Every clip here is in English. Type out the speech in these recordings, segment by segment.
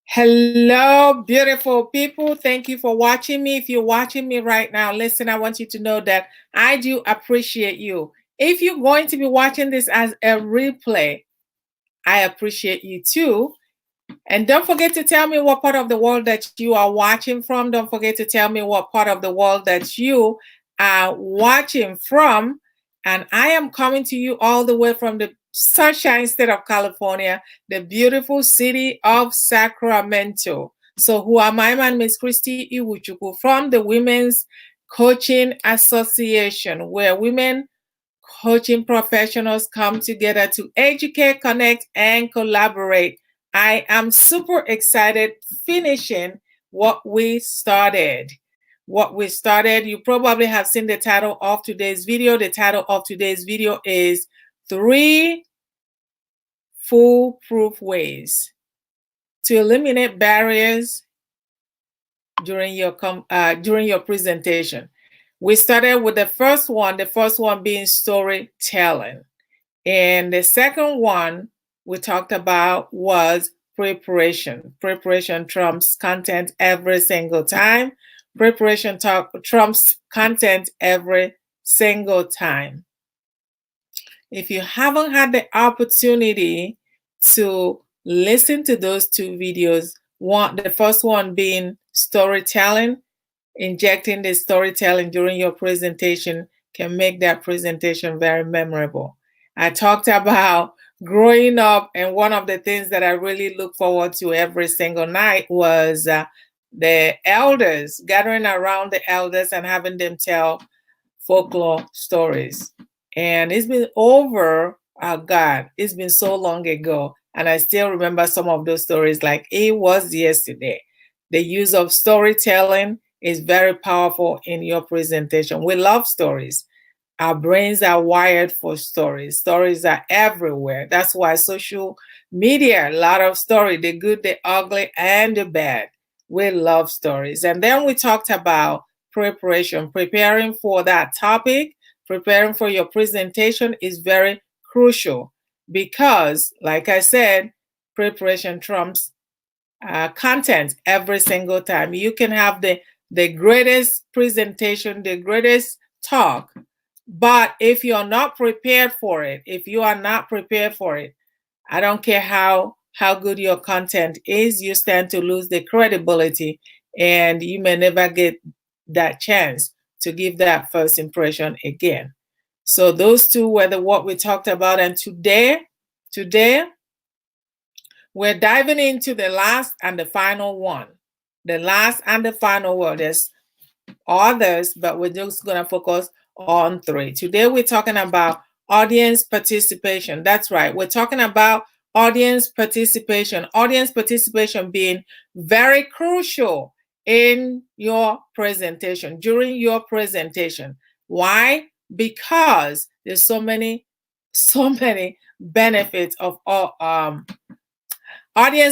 Hello, beautiful people. Thank you for watching me. If you're watching me right now, listen, I want you to know that I do appreciate you. If you're going to be watching this as a replay, I appreciate you too. And don't forget to tell me what part of the world that you are watching from. Don't forget to tell me what part of the world that you are watching from. And I am coming to you all the way from the Sunshine State of California, the beautiful city of Sacramento. So who am I? My name is Christy Iwuchukwu from the Women's Coaching Association, where women coaching professionals come together to educate, connect, and collaborate. I am super excited finishing what we started. You probably have seen the title of today's video. The title of today's video is 3 Foolproof Ways to Eliminate Barriers during your presentation. We started with the first one being storytelling. And the second one we talked about was preparation. Preparation trumps content every single time. Preparation trumps content every single time. If you haven't had the opportunity to listen to those two videos, the first one being storytelling, injecting the storytelling during your presentation can make that presentation very memorable. I talked about growing up, and one of the things that I really look forward to every single night was the elders, gathering around the elders and having them tell folklore stories. And it's been it's been so long ago. And I still remember some of those stories like it was yesterday. The use of storytelling is very powerful in your presentation. We love stories. Our brains are wired for stories. Stories are everywhere. That's why social media, a lot of story, the good, the ugly, and the bad. We love stories. And then we talked about preparation. Preparing for that topic, preparing for your presentation is very crucial because, like I said, preparation trumps content every single time. You can have the greatest presentation, the greatest talk, but if you're not prepared for it, I don't care how good your content is, you stand to lose the credibility and you may never get that chance to give that first impression again. So those two were what we talked about. And today, we're diving into the last and the final one. The last and the final one. There's others, but we're just going to focus on 3. Today, we're talking about audience participation. That's right. We're talking about audience participation. Audience participation being very crucial in your presentation, during your presentation. Why? Because there's so many benefits of audience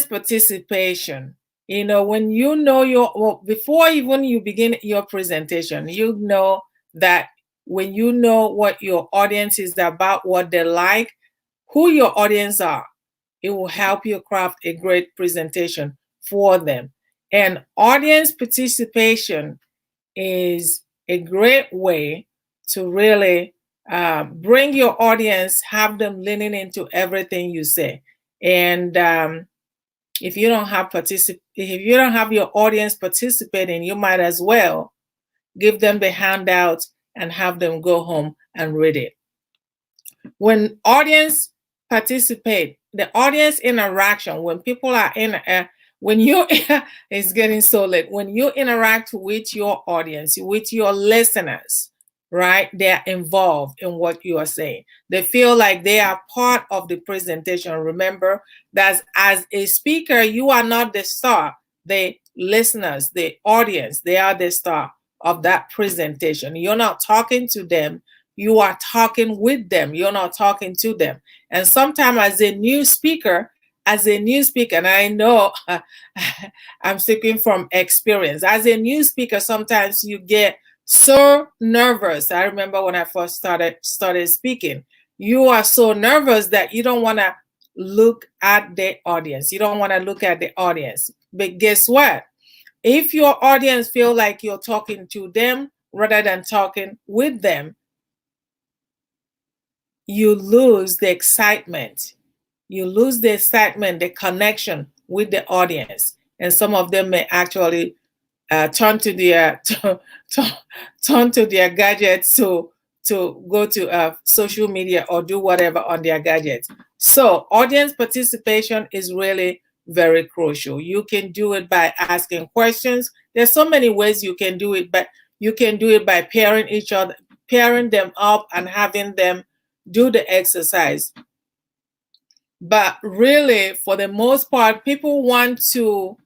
participation. You know, when you know before even you begin your presentation, you know that when you know what your audience is about, what they like, who your audience are, it will help you craft a great presentation for them. And audience participation is a great way to really bring your audience, have them leaning into everything you say. And if you don't have your audience participating, you might as well give them the handout and have them go home and read it. When audience participate, the audience interaction, when people are when you it's getting so late, when you interact with your audience, with your listeners, right? They're involved in what you are saying. They feel like they are part of the presentation. Remember that as a speaker, you are not the star. The listeners, the audience, they are the star of that presentation. You're not talking to them. You are talking with them. You're not talking to them. And sometimes as a new speaker, and I know I'm speaking from experience. As a new speaker, sometimes you get so nervous. I remember when I first started speaking, you are so nervous that you don't want to look at the audience. You don't want to look at the audience. But guess what? If your audience feel like you're talking to them rather than talking with them, you lose the excitement. You lose the excitement, the connection with the audience. And some of them may actually turn to their turn to their gadgets to go to social media or do whatever on their gadgets. So audience participation is really very crucial. You can do it by asking questions. There's so many ways you can do it, but you can do it by pairing them up and having them do the exercise. But really, for the most part, people want to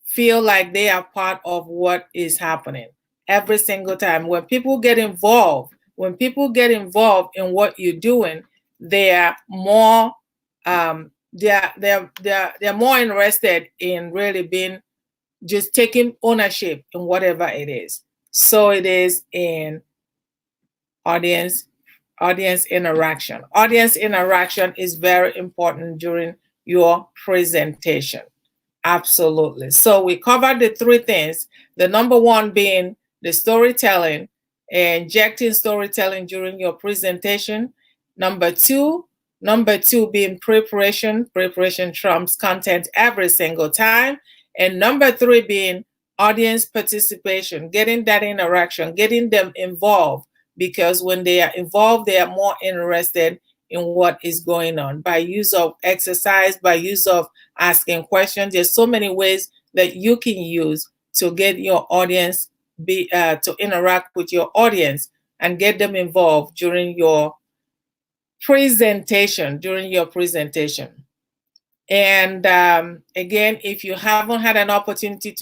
feel like they are part of what is happening every single time. When people get involved in what you're doing, they are more they're more interested in really being just taking ownership in whatever it is. So it is in audience interaction. Audience interaction is very important during your presentation. Absolutely. So we covered the three things. The number one being the storytelling, injecting storytelling during your presentation. Number two being preparation. Preparation trumps content every single time. And number three being audience participation, getting that interaction, getting them involved, because when they are involved, they are more interested in what is going on. By use of exercise, by use of asking questions, there's so many ways that you can use to get your audience to interact with your audience and get them involved during your presentation. And again, if you haven't had an opportunity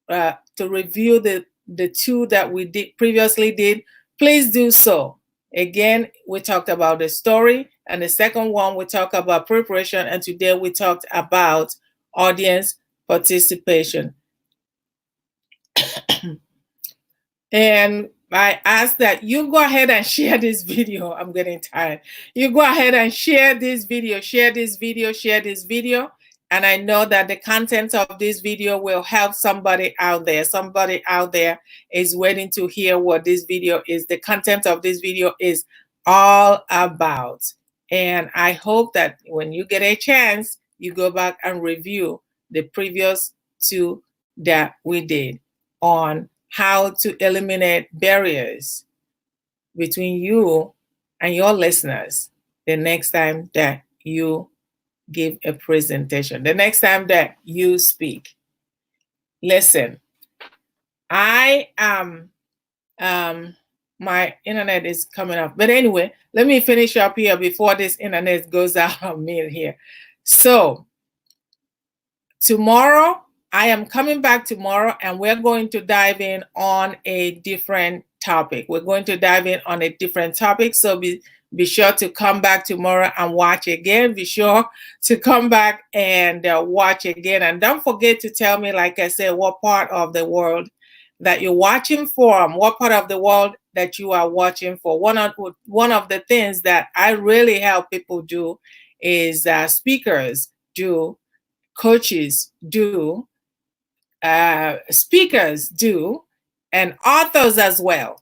to review the two that we previously did, please do so. Again, we talked about the story, and the second one we talked about preparation, and today we talked about audience participation. And I ask that you go ahead and share this video. I'm getting tired. You go ahead and share this video. And I know that the content of this video will help somebody out there. Somebody out there is waiting to hear what this video is. The content of this video is all about. And I hope that when you get a chance, you go back and review the previous two that we did on how to eliminate barriers between you and your listeners the next time that you give a presentation, the next time that you speak. Listen, I am my internet is coming up, but anyway, let me finish up here before this internet goes out on me here. So tomorrow, I am coming back tomorrow, and we're going to dive in on a different topic. So be sure to come back tomorrow and watch again. Be sure to come back and watch again. And don't forget to tell me, like I said, what part of the world that you're watching from, what part of the world that you are watching for. One of the things that I really help people do is speakers do, coaches do, speakers do, and authors as well,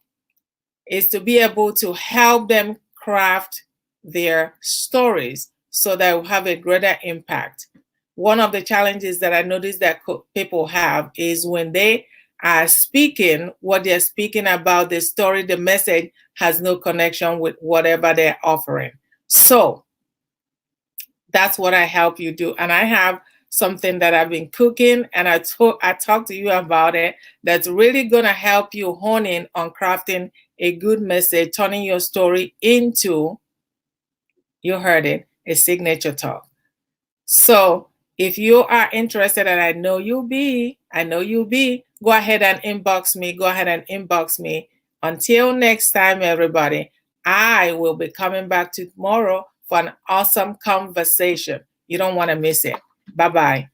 is to be able to help them craft their stories so that will have a greater impact. One of the challenges that I notice that people have is when they are speaking, what they're speaking about, the story, the message has no connection with whatever they're offering. So that's what I help you do. And I have something that I've been cooking, and I talked to you about it, that's really going to help you hone in on crafting a good message, turning your story into, you heard it, a signature talk. So if you are interested, and I know you'll be, go ahead and inbox me. Until next time, everybody, I will be coming back tomorrow for an awesome conversation. You don't want to miss it. Bye-bye.